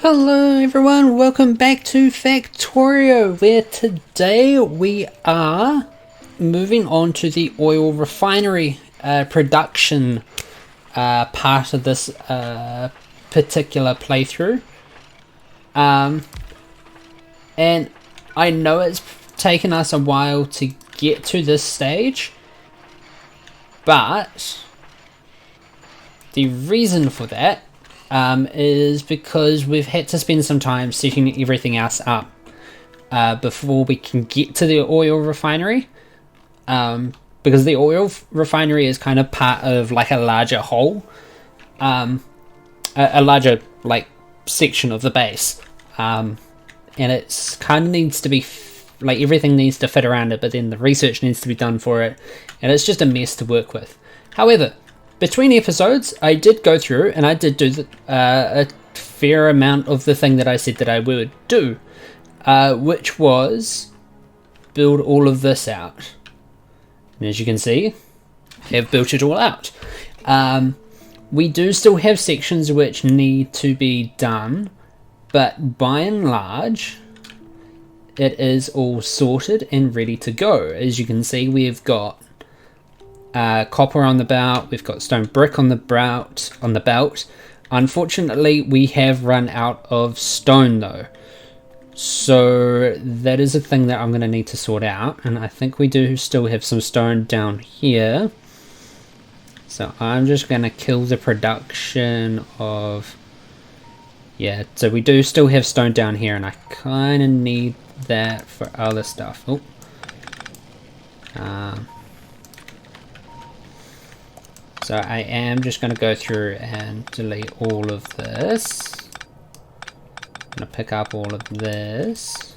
Hello everyone, welcome back to Factorio, where today we are moving on to the oil refinery production part of this particular playthrough. And I know it's taken us a while to get to this stage, but the reason for that is because we've had to spend some time setting everything else up before we can get to the oil refinery, because the oil refinery is kind of part of like a larger whole, a larger like section of the base, and it's kind of needs to be like everything needs to fit around it, but then the research needs to be done for it, and it's just a mess to work with. However, between episodes, I did go through and I did do a fair amount of the thing that I said that I would do, which was build all of this out. And as you can see, I have built it all out. We do still have sections which need to be done, but by and large, it is all sorted and ready to go. As you can see, we've got copper on the belt, we've got stone brick on the belt. Unfortunately, we have run out of stone though, so that is a thing that I'm going to need to sort out, and I think we do still have some stone down here, so I'm just going to kill the production of, yeah, so we do still have stone down here, and I kind of need that for other stuff. So I am just going to go through and delete all of this. I'm going to pick up all of this.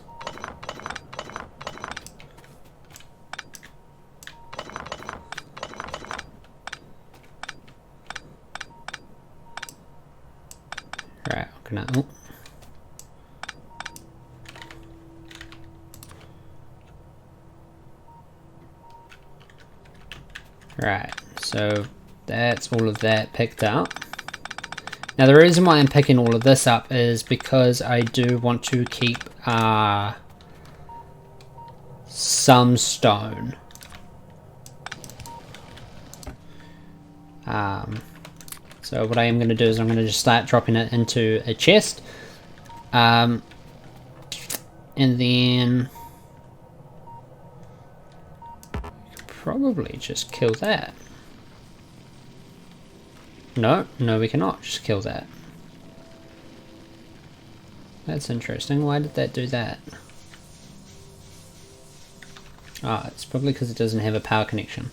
Right, I'm going to... Right, so that's all of that picked up. Now the reason why I'm picking all of this up is because I do want to keep some stone. So what I am going to do is I'm going to just start dropping it into a chest. And then probably just kill that. No, we cannot just kill that. That's interesting. Why did that do that? Ah, it's probably because it doesn't have a power connection.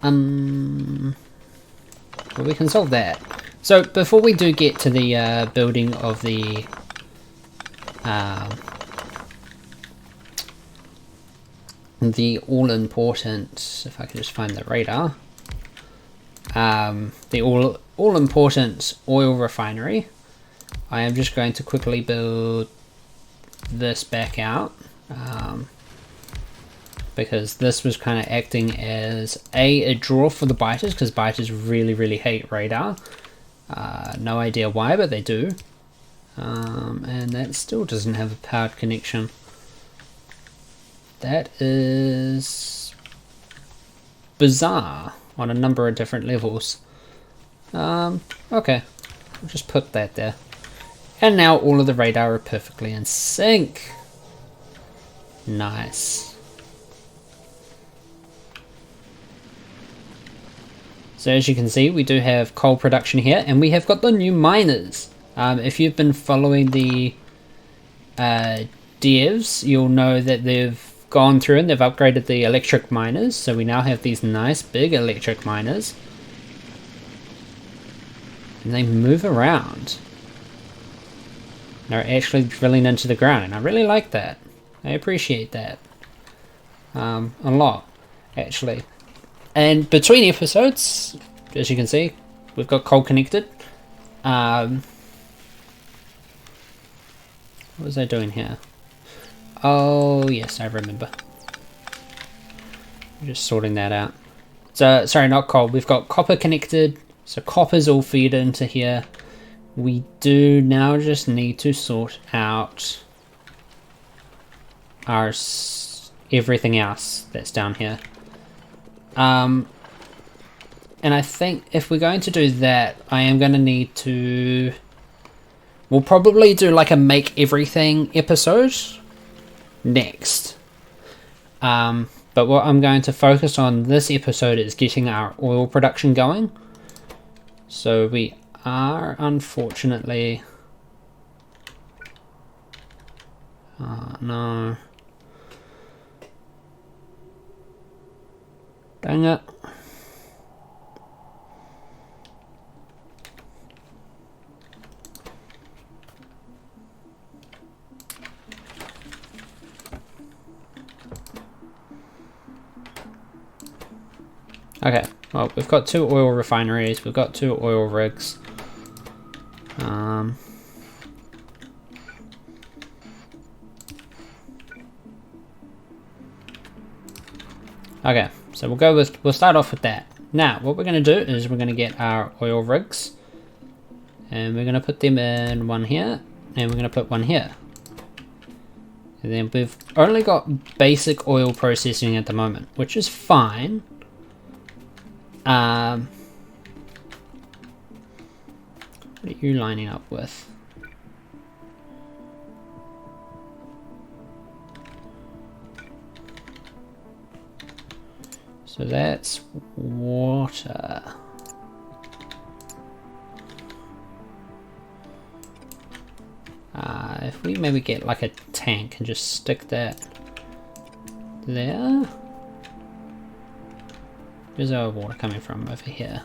Well, we can solve that. So before we do get to the building of the all-important, if I can just find the radar, the all-important oil refinery, I am just going to quickly build this back out, because this was kind of acting as a draw for the biters, because biters really hate radar. No idea why, but they do. And that still doesn't have a powered connection. That is bizarre on a number of different levels. Okay, I'll just put that there. And now all of the radar are perfectly in sync. Nice. So as you can see, we do have coal production here, and we have got the new miners. If you've been following the devs, you'll know that they've gone through and they've upgraded the electric miners, so we now have these nice big electric miners, and they move around. They're actually drilling into the ground, and I really like that. I appreciate that a lot, actually. And between episodes, as you can see, we've got coal connected. What was I doing here? Oh, yes, I remember. I'm just sorting that out. So, sorry, not coal. We've got copper connected. So copper's all feed into here. We do now just need to sort out our everything else that's down here. And I think if we're going to do that, I am going to need to... We'll probably do like a make everything episode next. But what I'm going to focus on this episode is getting our oil production going. So we are unfortunately... Oh no. Dang it. Okay, well, we've got 2 oil refineries, we've got 2 oil rigs. Okay, so we'll start off with that. Now, what we're going to do is we're going to get our oil rigs, and we're going to put them in one here, and we're going to put one here. And then we've only got basic oil processing at the moment, which is fine. What are you lining up with? So that's water. If we maybe get like a tank and just stick that there. Where's our water coming from? Over here.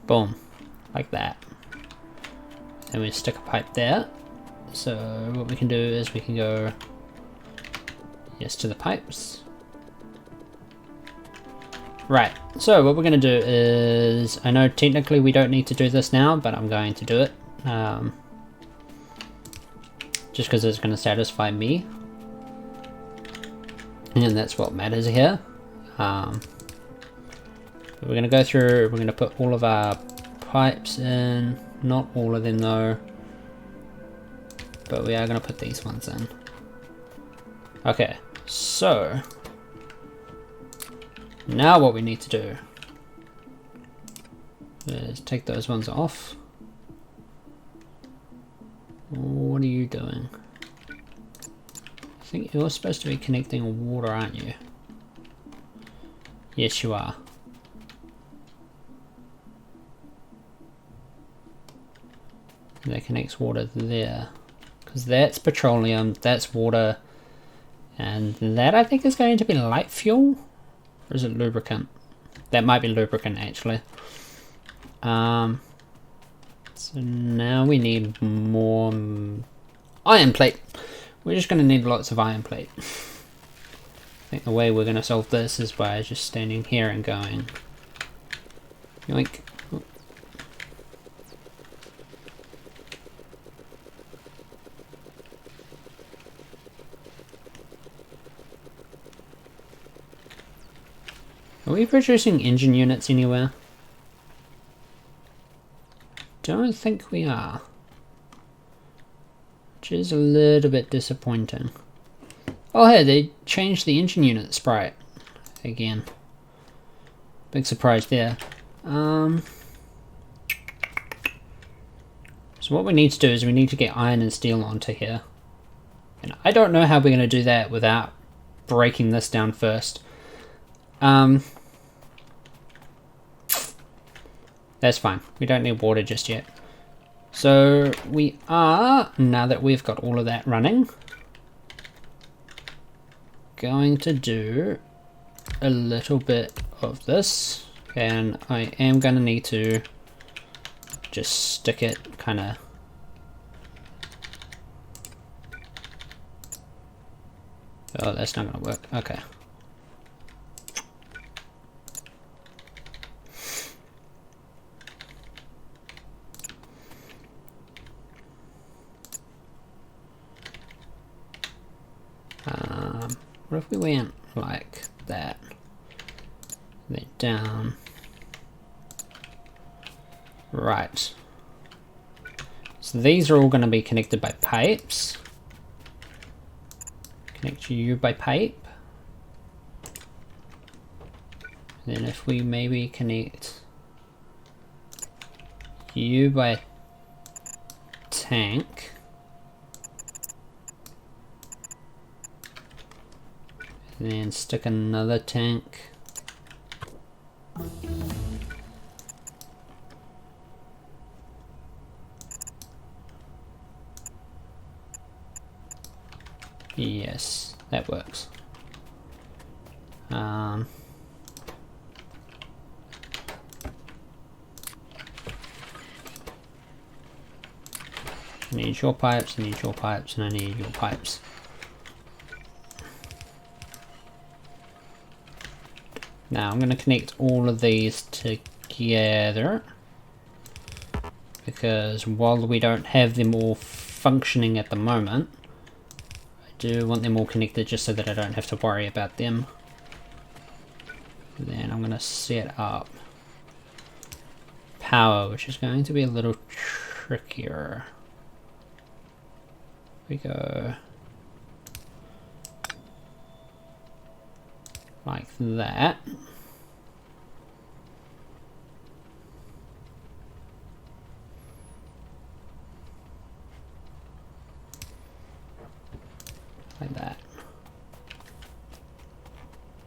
Boom. Like that. And we stick a pipe there. So what we can do is we can go yes to the pipes. Right, so what we're going to do is, I know technically we don't need to do this now, but I'm going to do it. Just because it's going to satisfy me. And that's what matters here. We're going to go through, we're going to put all of our pipes in. Not all of them though. But we are going to put these ones in. Okay, so... Now what we need to do is take those ones off. What are you doing? I think you're supposed to be connecting water, aren't you? Yes, you are. And that connects water there. Because that's petroleum, that's water, and that I think is going to be light fuel? Or is it lubricant? That might be lubricant actually. So now we need more iron plate. We're just going to need lots of iron plate. I think the way we're going to solve this is by just standing here and going yoink. Are we producing engine units anywhere? Don't think we are. Which is a little bit disappointing. Oh hey, they changed the engine unit sprite again. Big surprise there. So what we need to do is we need to get iron and steel onto here. And I don't know how we're going to do that without breaking this down first. That's fine. We don't need water just yet. So we are, now that we've got all of that running, going to do a little bit of this. And I am going to need to just stick it kind of... Oh, that's not going to work. Okay. What if we went like that? Then down. Right. So these are all going to be connected by pipes. Connect you by pipe. Then if we maybe connect you by tank. And then stick another tank. Yes, that works. I need your pipes, I need your pipes, and I need your pipes. Now I'm going to connect all of these together, because while we don't have them all functioning at the moment, I do want them all connected just so that I don't have to worry about them. Then I'm going to set up power, which is going to be a little trickier. We go like that. Like that.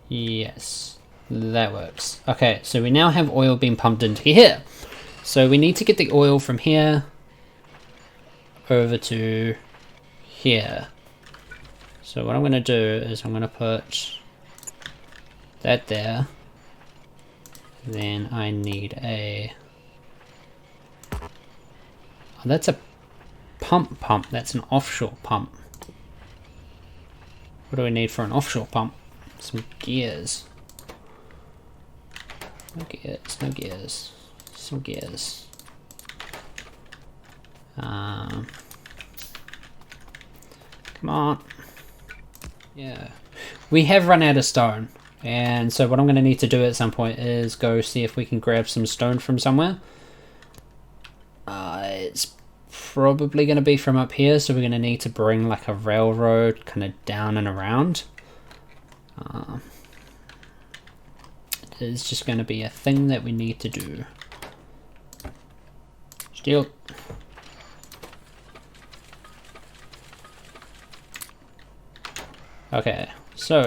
Yes, that works. Okay, so we now have oil being pumped into here. So we need to get the oil from here over to here. So what I'm going to do is I'm going to put that there. Then I need a... Oh, that's a pump. That's an offshore pump. What do we need for an offshore pump? Some gears. No gears, no gears. Some gears. Come on. Yeah. We have run out of stone. And so what I'm going to need to do at some point is go see if we can grab some stone from somewhere. It's probably going to be from up here, so we're going to need to bring like a railroad kind of down and around. It is just going to be a thing that we need to do. Steel. Okay, so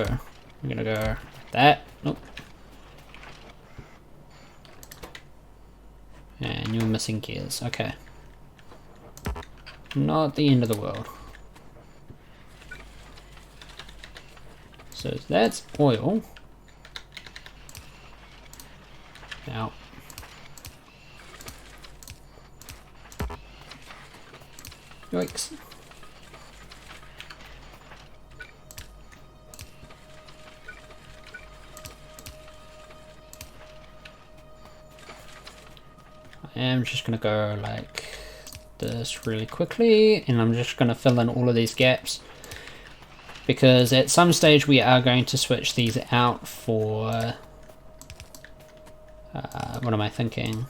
we're going to go like that. Nope. And you're missing gears. Okay. Not the end of the world. So that's oil. Now. Yikes. I am just going to go like this really quickly, and I'm just going to fill in all of these gaps, because at some stage we are going to switch these out for what am I thinking?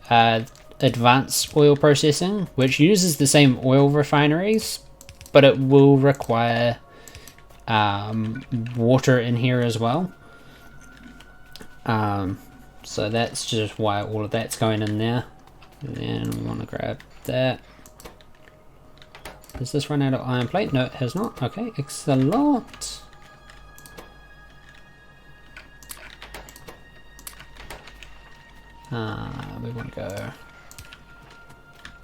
Advanced oil processing, which uses the same oil refineries, but it will require water in here as well. So that's just why all of that's going in there. And then we want to grab that. Does this run out of iron plate? No, it has not. Okay, excellent. We want to go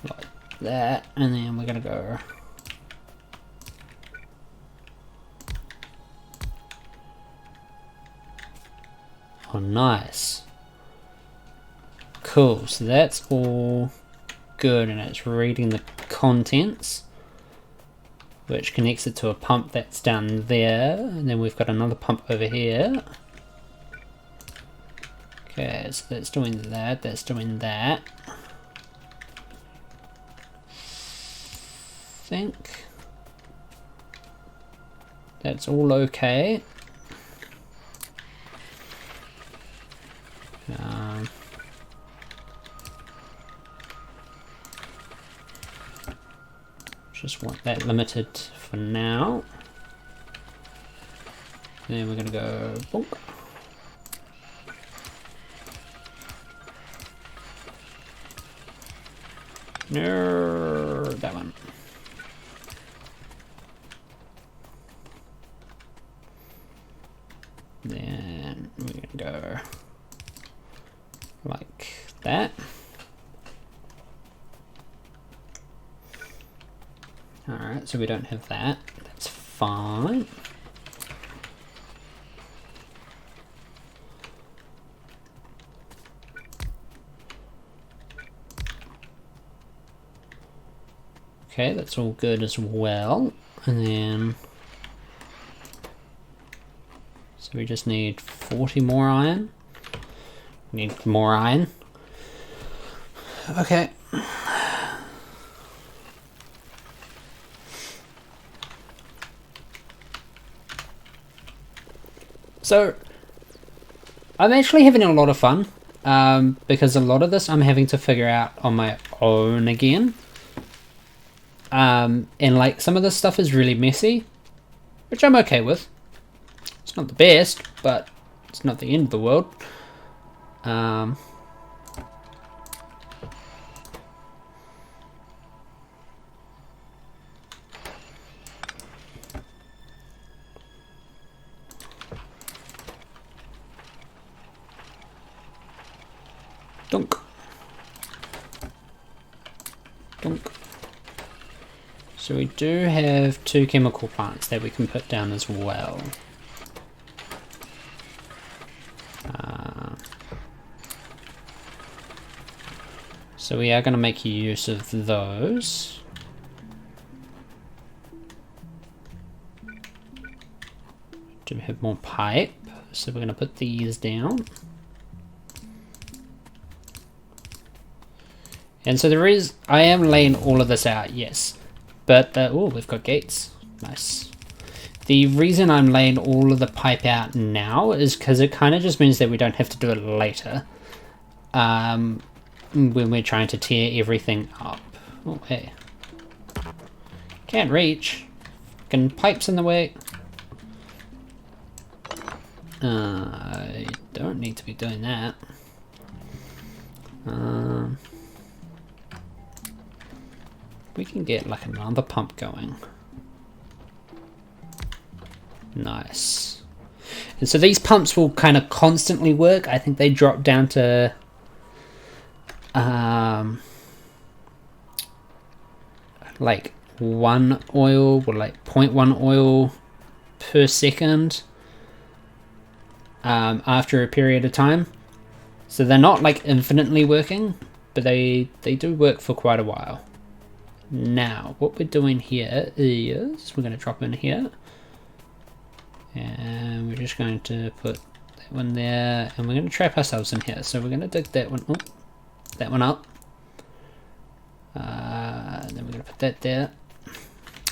like that, and then we're going to go oh, nice. Cool, so that's all good, and it's reading the contents, which connects it to a pump that's down there, and then we've got another pump over here. Okay, so that's doing that, I think. That's all okay. Just want that limited for now. Then we're gonna go bonk. No, that one. Then we're gonna go like that. Alright, so we don't have that. That's fine. Okay, that's all good as well. And then so we just need 40 more iron. We need more iron. Okay. So I'm actually having a lot of fun because a lot of this I'm having to figure out on my own again. And like some of this stuff is really messy, which I'm okay with. It's not the best, but it's not the end of the world. Dunk. Dunk. So we do have 2 chemical plants that we can put down as well. So we are going to make use of those. Do we have more pipe? So we're going to put these down. And so there is, I am laying all of this out, yes. But, oh, we've got gates. Nice. The reason I'm laying all of the pipe out now is because it kind of just means that we don't have to do it later. When we're trying to tear everything up. Oh, hey. Can't reach. Fucking pipes in the way. I don't need to be doing that. We can get like another pump going. Nice. And so these pumps will kind of constantly work. I think they drop down to like 1 oil or like 0.1 oil per second after a period of time. So they're not like infinitely working, but they do work for quite a while. Now what we're doing here is we're going to drop in here and we're just going to put that one there and we're going to trap ourselves in here. So we're going to dig that one, that one up. Then we're going to put that there.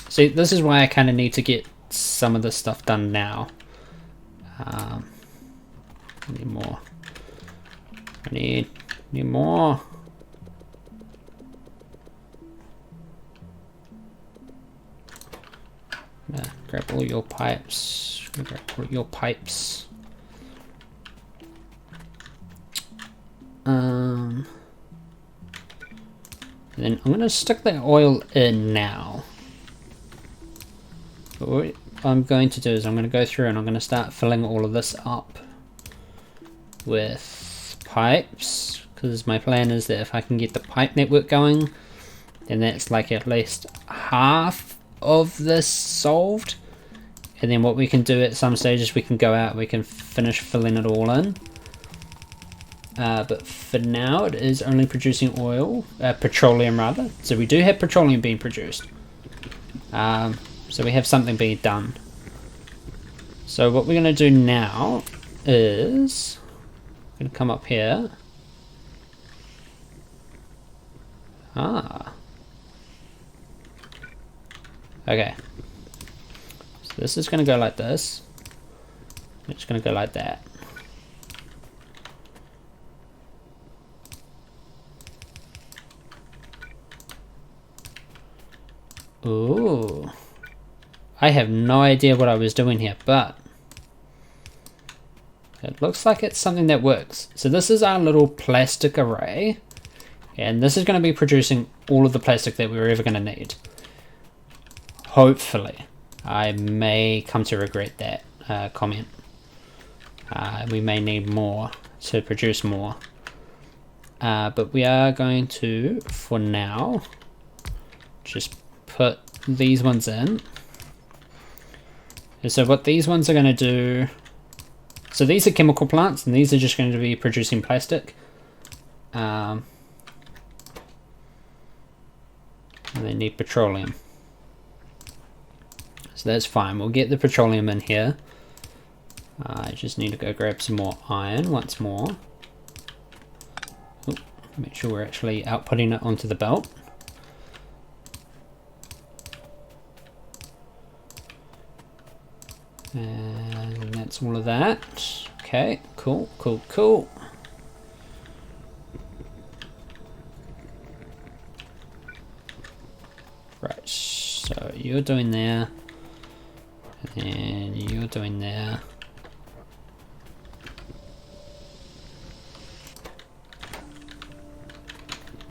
See, this is why I kind of need to get some of this stuff done now. I need more. I need more. Grab all your pipes. Grab all your pipes. Then I'm going to stick the oil in now. But what I'm going to do is I'm going to go through and I'm going to start filling all of this up with pipes, because my plan is that if I can get the pipe network going, then that's like at least half of this solved. And then what we can do at some stages, we can go out, we can finish filling it all in. But for now it is only producing oil, petroleum rather. So we do have petroleum being produced. So we have something being done. So what we're going to do now is I'm going to come up here. Okay. So this is going to go like this. It's going to go like that. Ooh. I have no idea what I was doing here, but it looks like it's something that works. So this is our little plastic array, and this is going to be producing all of the plastic that we're ever going to need. Hopefully. I may come to regret that comment. We may need more to produce more. But we are going to, for now, just put these ones in. And so what these ones are going to do, so these are chemical plants, and these are just going to be producing plastic. And they need petroleum. So that's fine, we'll get the petroleum in here. I just need to go grab some more iron once more. Ooh, make sure we're actually outputting it onto the belt. And that's all of that. Okay, cool, cool, cool. Right, so you're doing there. And you're doing there.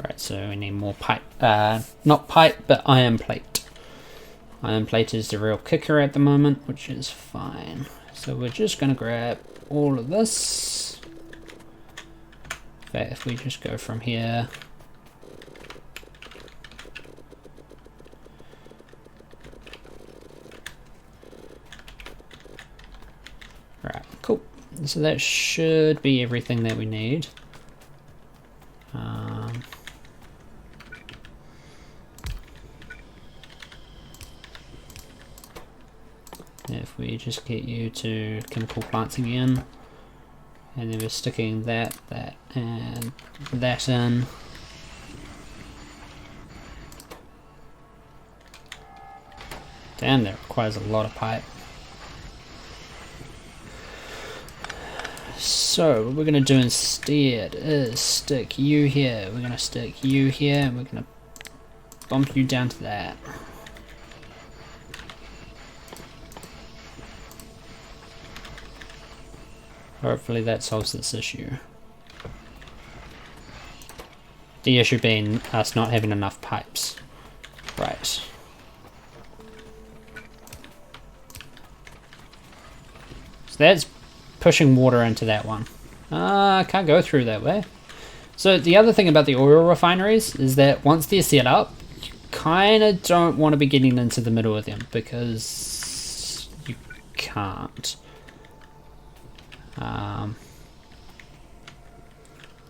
Right, so we need more pipe. Not pipe, but iron plate. Iron plate is the real kicker at the moment, which is fine. So we're just going to grab all of this. In fact, if we just go from here. Right, cool. So that should be everything that we need. If we just get you to chemical plants again, and then we're sticking that, and that in. Damn, that requires a lot of pipe. So what we're going to do instead is stick you here, we're going to stick you here, and we're going to bump you down to that. Hopefully that solves this issue. The issue being us not having enough pipes. Right. So that's pushing water into that one. I can't go through that way. So the other thing about the oil refineries is that once they're set up, you kind of don't want to be getting into the middle of them because you can't.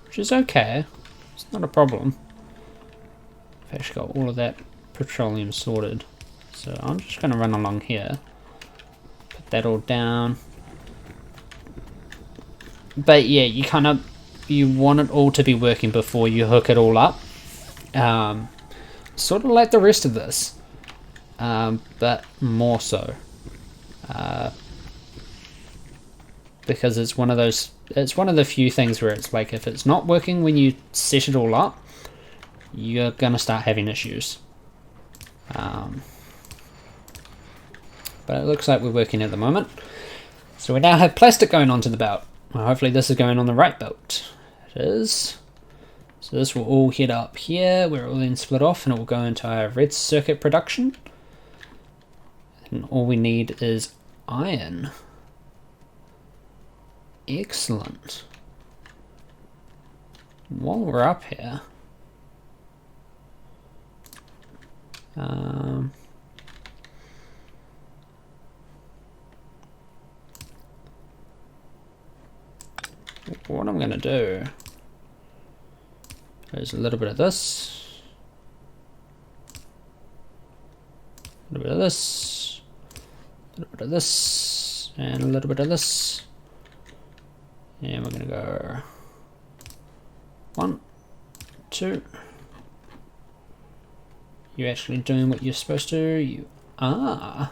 Which is okay. It's not a problem. I've actually got all of that petroleum sorted. So I'm just going to run along here. Put that all down. But yeah, you want it all to be working before you hook it all up. Sort of like the rest of this. But more so. Because it's one of the few things where it's like if it's not working when you set it all up, you're gonna start having issues. But it looks like we're working at the moment. So we now have plastic going onto the belt. Well, hopefully this is going on the right belt. It is. So this will all head up here, where it will then split off and it will go into our red circuit production. And all we need is iron. Excellent. While we're up here, what I'm going to do is a little bit of this, a little bit of this, a little bit of this, and a little bit of this. And we're going to go 1, 2. You actually doing what you're supposed to? You are.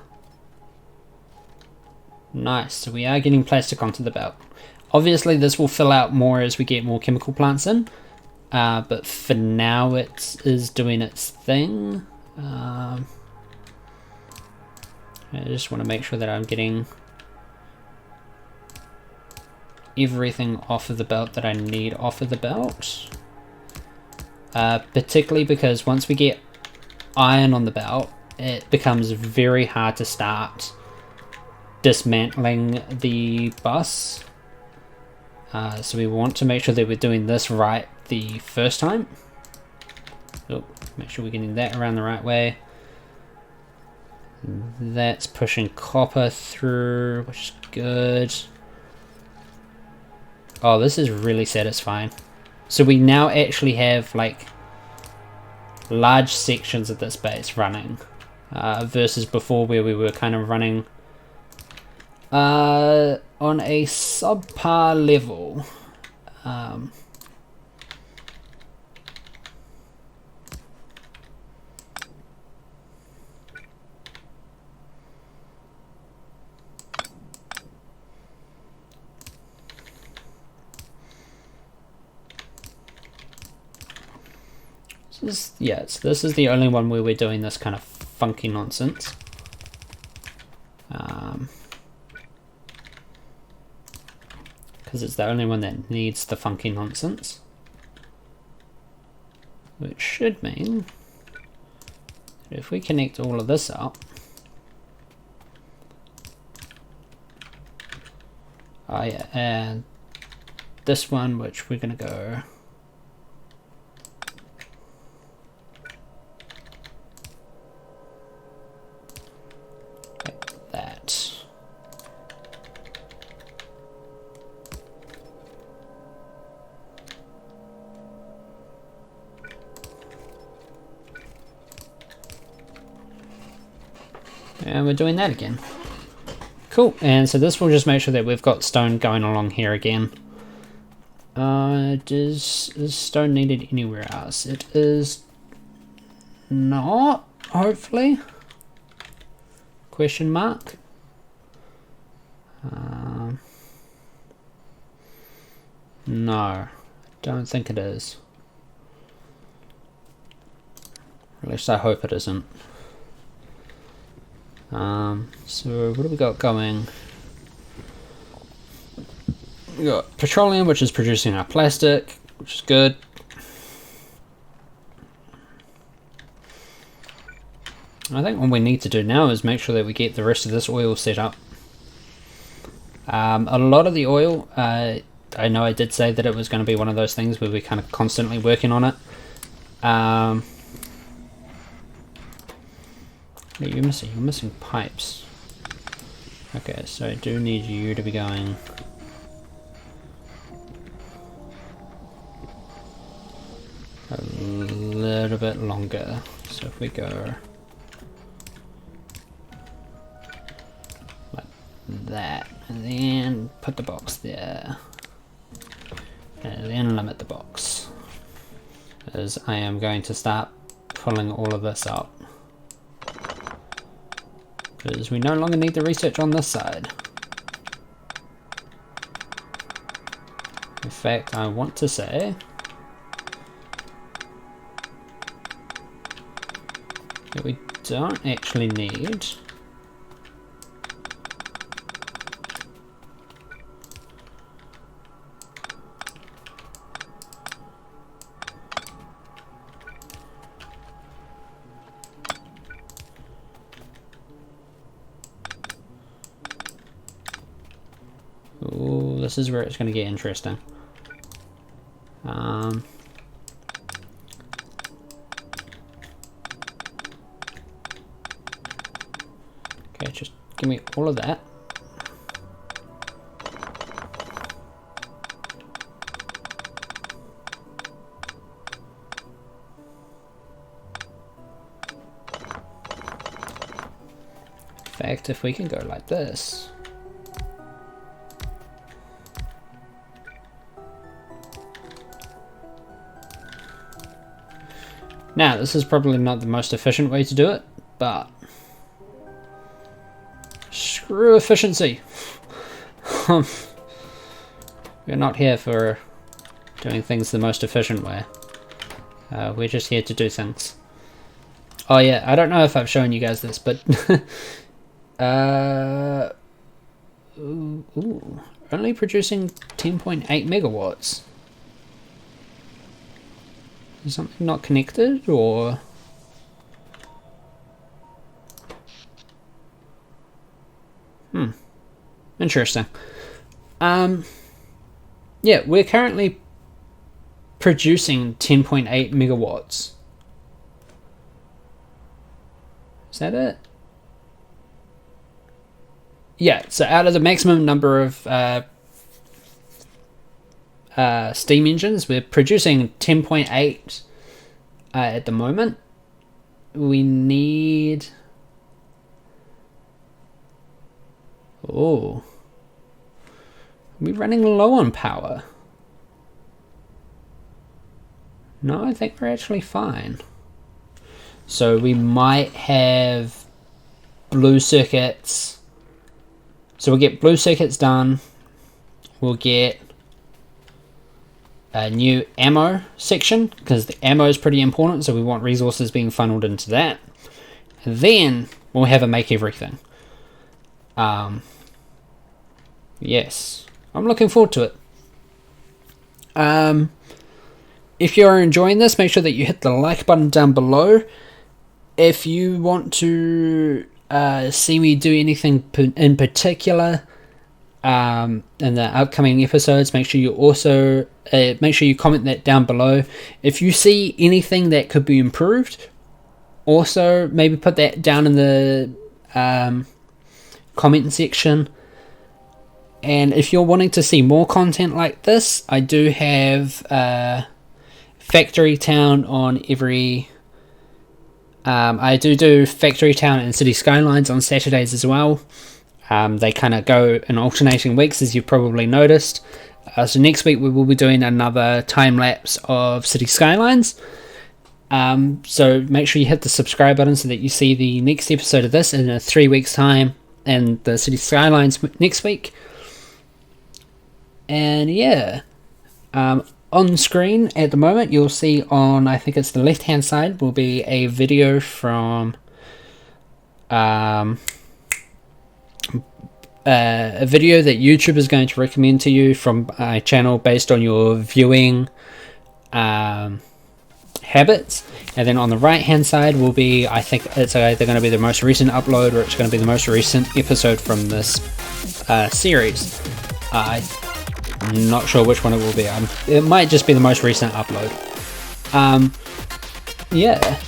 Nice, so we are getting plastic onto the belt. Obviously this will fill out more as we get more chemical plants in, but for now it is doing its thing. I just want to make sure that I'm getting everything off of the belt that I need off of the belt. Particularly because once we get iron on the belt, it becomes very hard to start dismantling the bus. So we want to make sure that we're doing this right the first time. So make sure we're getting that around the right way. That's pushing copper through, which is good. Oh, this is really satisfying. So we now actually have like large sections of this base running, versus before where we were kind of running on a subpar level. This is the only one where we're doing this kind of funky nonsense. Because it's the only one that needs the funky nonsense. Which should mean that if we connect all of this up, and this one, which we're going to go like that. And we're doing that again. Cool, and so this will just make sure that we've got stone going along here again. Is stone needed anywhere else? It is not, hopefully. Question mark. No, don't think it is. At least I hope it isn't. So what have we got going? We got petroleum, which is producing our plastic, which is good. I think what we need to do now is make sure that we get the rest of this oil set up. A lot of the oil, I know I did say that it was going to be one of those things where we're kind of constantly working on it. You're missing pipes. Okay, so I do need you to be going a little bit longer. So if we go like that, and then put the box there, and then limit the box, as I am going to start pulling all of this out. Because we no longer need the research on this side. In fact, I want to say that we don't actually need this is where it's going to get interesting. Okay, just give me all of that. In fact, if we can go like this. Now, this is probably not the most efficient way to do it, but Screw efficiency. We're not here for doing things the most efficient way. We're just here to do things. Oh yeah, I don't know if I've shown you guys this, but only producing 10.8 megawatts. Is something not connected, or? Interesting. Yeah, we're currently producing 10.8 megawatts. Is that it? Yeah, so out of the maximum number of steam engines, we're producing 10.8 at the moment. We need... Oh. We're running low on power. No, I think we're actually fine. So we might have blue circuits. So we'll get blue circuits done. We'll get a new ammo section, because the ammo is pretty important, so we want resources being funneled into that. And then we'll have a make everything. Yes, I'm looking forward to it. If you're enjoying this, make sure that you hit the like button down below. If you want to see me do anything in particular in the upcoming episodes, make sure you also comment that down below. If you see anything that could be improved, also maybe put that down in the comment section. And if you're wanting to see more content like this, I do have Factory Town on every... I do Factory Town and City Skylines on Saturdays as well. They kind of go in alternating weeks, as you've probably noticed. So next week we will be doing another time-lapse of City Skylines. So make sure you hit the subscribe button so that you see the next episode of this in 3 weeks' time, and the City Skylines next week. And yeah, on screen at the moment you'll see on, I think it's the left hand side, will be a video from a video that YouTube is going to recommend to you from my channel based on your viewing habits. And then on the right hand side will be, I think it's either going to be the most recent upload, or it's going to be the most recent episode from this series. I'm not sure which one it will be. It might just be the most recent upload. Yeah.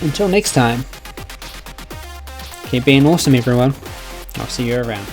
Until next time, keep being awesome, everyone. I'll see you around.